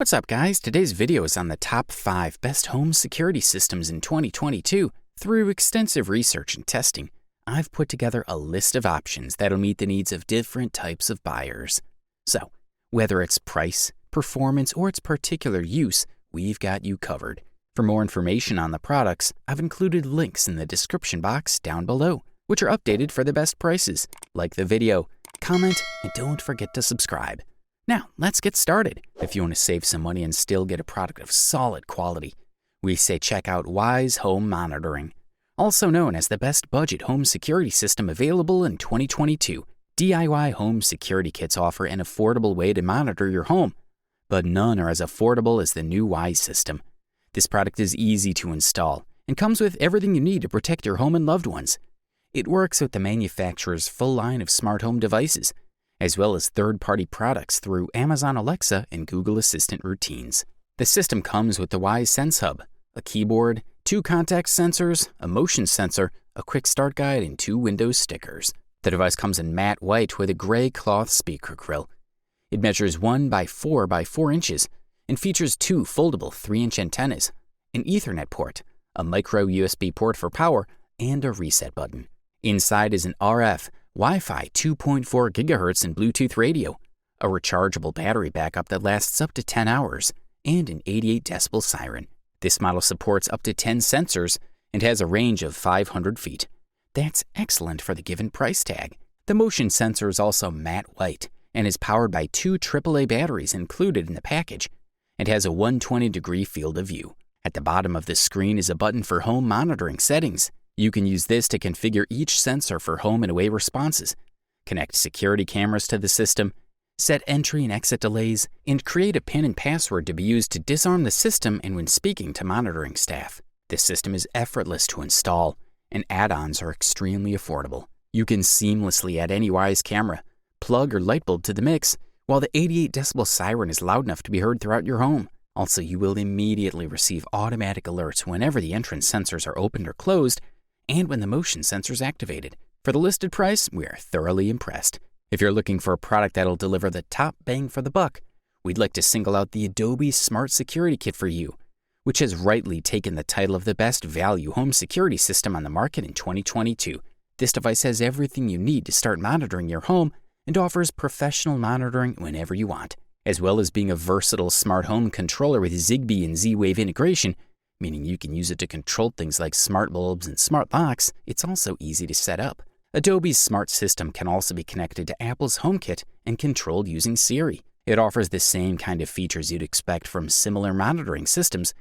What's up, guys? Today's video is on the top 5 best home security systems in 2022. Through extensive research and testing, I've put together a list of options that'll meet the needs of different types of buyers. So, whether it's price, performance, or its particular use, we've got you covered. For more information on the products, I've included links in the description box down below, which are updated for the best prices. Like the video, comment, and don't forget to subscribe. Now, let's get started. If you want to save some money and still get a product of solid quality, we say check out Wyze Home Monitoring. Also known as the best budget home security system available in 2022, DIY home security kits offer an affordable way to monitor your home, but none are as affordable as the new Wyze system. This product is easy to install and comes with everything you need to protect your home and loved ones. It works with the manufacturer's full line of smart home devices, as well as third-party products through Amazon Alexa and Google Assistant routines. The system comes with the Wyze Sense Hub, a keyboard, 2 contact sensors, a motion sensor, a quick start guide, and 2 Windows stickers. The device comes in matte white with a gray cloth speaker grill. It measures 1 by 4 by 4 inches and features 2 foldable 3-inch antennas, an Ethernet port, a micro USB port for power, and a reset button. Inside is an RF, Wi-Fi 2.4 GHz and Bluetooth radio, a rechargeable battery backup that lasts up to 10 hours, and an 88 decibel siren. This model supports up to 10 sensors and has a range of 500 feet. That's excellent for the given price tag. The motion sensor is also matte white and is powered by 2 AAA batteries included in the package and has a 120-degree field of view. At the bottom of the screen is a button for home monitoring settings. You can use this to configure each sensor for home and away responses, connect security cameras to the system, set entry and exit delays, and create a PIN and password to be used to disarm the system and when speaking to monitoring staff. This system is effortless to install, and add-ons are extremely affordable. You can seamlessly add any Wyze camera, plug or light bulb to the mix, while the 88 decibel siren is loud enough to be heard throughout your home. Also, you will immediately receive automatic alerts whenever the entrance sensors are opened or closed, and when the motion sensor is activated. For the listed price, we are thoroughly impressed. If you're looking for a product that'll deliver the top bang for the buck, we'd like to single out the Adobe Smart Security Kit for you, which has rightly taken the title of the best value home security system on the market in 2022. This device has everything you need to start monitoring your home and offers professional monitoring whenever you want. As well as being a versatile smart home controller with Zigbee and Z-Wave integration, meaning you can use it to control things like smart bulbs and smart locks, it's also easy to set up. Adobe's smart system can also be connected to Apple's HomeKit and controlled using Siri. It offers the same kind of features you'd expect from similar monitoring systems,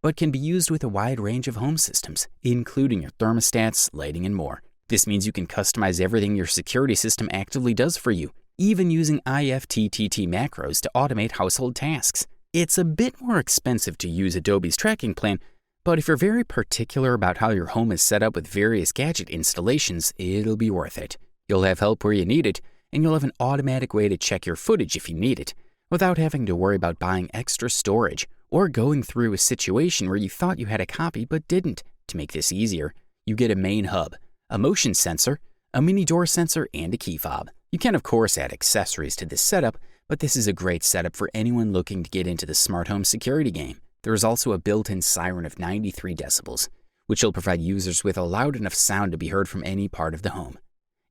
but can be used with a wide range of home systems, including your thermostats, lighting, and more. This means you can customize everything your security system actively does for you, even using IFTTT macros to automate household tasks. It's a bit more expensive to use Adobe's tracking plan, but if you're very particular about how your home is set up with various gadget installations, it'll be worth it. You'll have help where you need it, and you'll have an automatic way to check your footage if you need it, without having to worry about buying extra storage or going through a situation where you thought you had a copy but didn't. To make this easier, you get a main hub, a motion sensor, a mini door sensor, and a key fob. You can, of course, add accessories to this setup, but this is a great setup for anyone looking to get into the smart home security game. There is also a built-in siren of 93 decibels, which will provide users with a loud enough sound to be heard from any part of the home.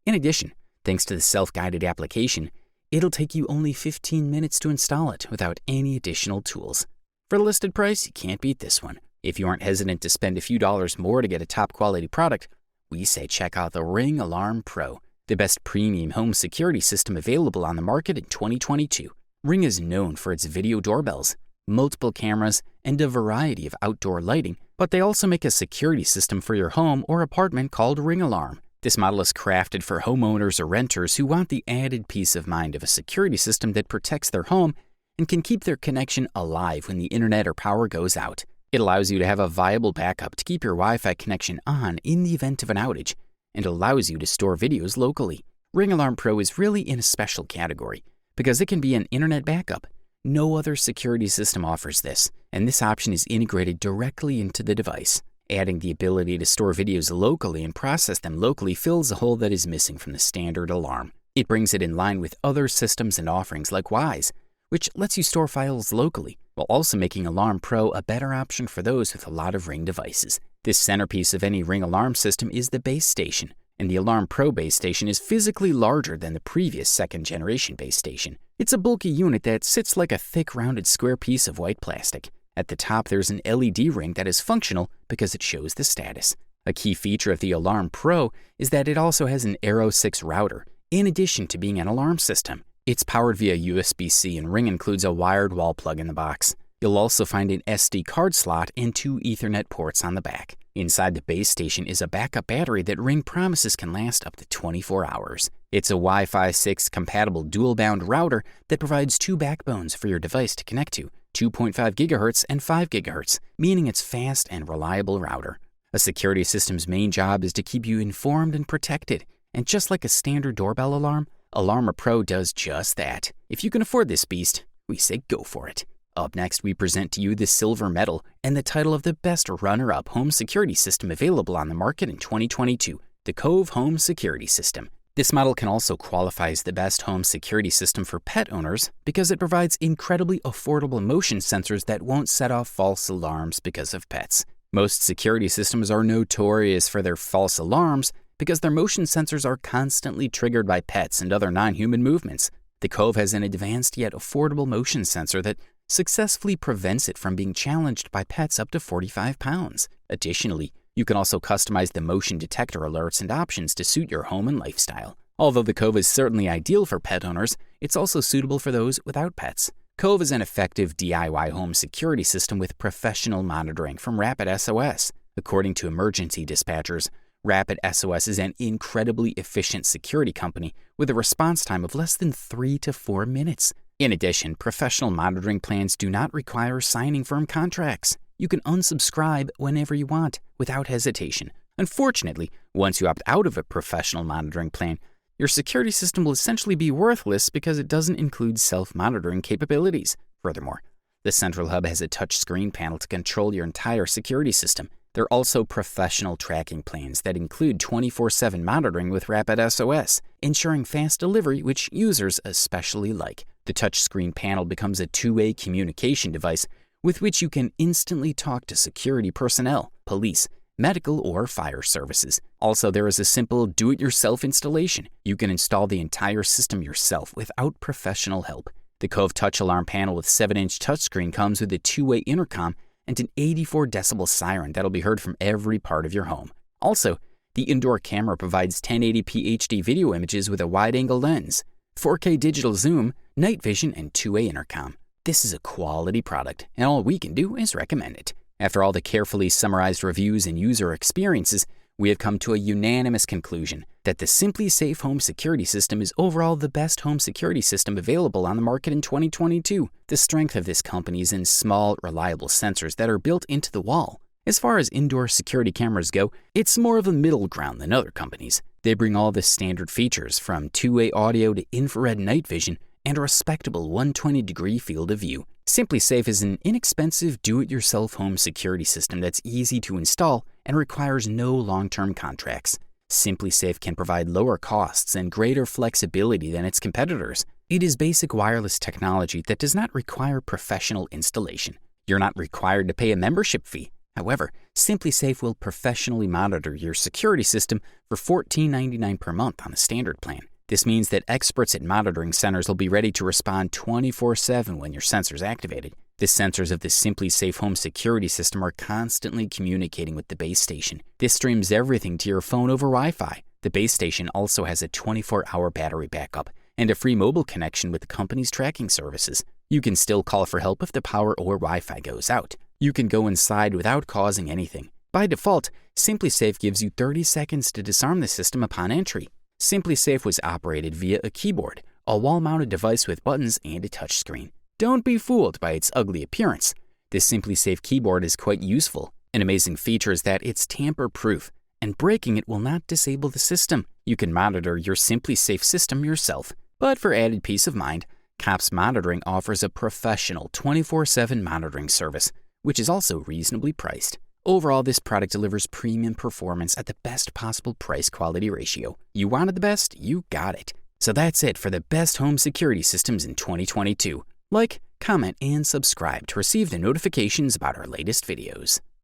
In addition, thanks to the self-guided application, it'll take you only 15 minutes to install it without any additional tools. For the listed price, you can't beat this one. If you aren't hesitant to spend a few dollars more to get a top-quality product, we say check out the Ring Alarm Pro, the best premium home security system available on the market in 2022. Ring is known for its video doorbells, multiple cameras, and a variety of outdoor lighting, but they also make a security system for your home or apartment called Ring Alarm. This model is crafted for homeowners or renters who want the added peace of mind of a security system that protects their home and can keep their connection alive when the internet or power goes out. It allows you to have a viable backup to keep your Wi-Fi connection on in the event of an outage, and allows you to store videos locally. Ring Alarm Pro is really in a special category because it can be an internet backup. No other security system offers this, and this option is integrated directly into the device. Adding the ability to store videos locally and process them locally fills a hole that is missing from the standard alarm. It brings it in line with other systems and offerings like Wyze, which lets you store files locally, while also making Alarm Pro a better option for those with a lot of Ring devices. This centerpiece of any Ring alarm system is the base station, and the Alarm Pro base station is physically larger than the previous second-generation base station. It's a bulky unit that sits like a thick, rounded square piece of white plastic. At the top, there's an LED ring that is functional because it shows the status. A key feature of the Alarm Pro is that it also has an Arrow 6 router, in addition to being an alarm system. It's powered via USB-C, and Ring includes a wired wall plug in the box. You'll also find an SD card slot and 2 Ethernet ports on the back. Inside the base station is a backup battery that Ring promises can last up to 24 hours. It's a Wi-Fi 6 compatible dual-bound router that provides 2 backbones for your device to connect to, 2.5 GHz and 5 GHz, meaning it's fast and reliable router. A security system's main job is to keep you informed and protected, and just like a standard doorbell alarm, Alarm Pro does just that. If you can afford this beast, we say go for it. Up next, we present to you the silver medal and the title of the best runner-up home security system available on the market in 2022, the Cove Home Security System. This model can also qualify as the best home security system for pet owners because it provides incredibly affordable motion sensors that won't set off false alarms because of pets. Most security systems are notorious for their false alarms because their motion sensors are constantly triggered by pets and other non-human movements. The Cove has an advanced yet affordable motion sensor that successfully prevents it from being challenged by pets up to 45 pounds. Additionally, you can also customize the motion detector alerts and options to suit your home and lifestyle. Although the Cove is certainly ideal for pet owners, it's also suitable for those without pets. Cove is an effective DIY home security system with professional monitoring from Rapid SOS. According to emergency dispatchers, Rapid SOS is an incredibly efficient security company with a response time of less than 3 to 4 minutes. In addition, professional monitoring plans do not require signing firm contracts. You can unsubscribe whenever you want, without hesitation. Unfortunately, once you opt out of a professional monitoring plan, your security system will essentially be worthless because it doesn't include self-monitoring capabilities. Furthermore, the Central Hub has a touch-screen panel to control your entire security system. There are also professional tracking plans that include 24/7 monitoring with Rapid SOS, ensuring fast delivery, which users especially like. The touchscreen panel becomes a two-way communication device with which you can instantly talk to security personnel, police, medical, or fire services. Also, there is a simple do-it-yourself installation. You can install the entire system yourself without professional help. The Cove Touch Alarm panel with 7-inch touchscreen comes with a two-way intercom and an 84 decibel siren that'll be heard from every part of your home. Also, the indoor camera provides 1080p HD video images with a wide-angle lens, 4K digital zoom, night vision, and two-way intercom. This is a quality product, and all we can do is recommend it. After all the carefully summarized reviews and user experiences, we have come to a unanimous conclusion that the SimpliSafe Home Security System is overall the best home security system available on the market in 2022. The strength of this company is in small, reliable sensors that are built into the wall. As far as indoor security cameras go, it's more of a middle ground than other companies. They bring all the standard features from two-way audio to infrared night vision and a respectable 120-degree field of view. SimpliSafe is an inexpensive do-it-yourself home security system that's easy to install and requires no long-term contracts. SimpliSafe can provide lower costs and greater flexibility than its competitors. It is basic wireless technology that does not require professional installation. You're not required to pay a membership fee. However, SimpliSafe will professionally monitor your security system for $14.99 per month on a standard plan. This means that experts at monitoring centers will be ready to respond 24/7 when your sensor is activated. The sensors of the SimpliSafe Home Security System are constantly communicating with the base station. This streams everything to your phone over Wi-Fi. The base station also has a 24-hour battery backup and a free mobile connection with the company's tracking services. You can still call for help if the power or Wi-Fi goes out. You can go inside without causing anything. By default, SimpliSafe gives you 30 seconds to disarm the system upon entry. SimpliSafe was operated via a keyboard, a wall-mounted device with buttons and a touchscreen. Don't be fooled by its ugly appearance. This SimpliSafe keyboard is quite useful. An amazing feature is that it's tamper-proof, and breaking it will not disable the system. You can monitor your SimpliSafe system yourself. But for added peace of mind, COPS Monitoring offers a professional 24/7 monitoring service, which is also reasonably priced. Overall, this product delivers premium performance at the best possible price-quality ratio. You wanted the best, you got it. So that's it for the best home security systems in 2022. Like, comment, and subscribe to receive the notifications about our latest videos.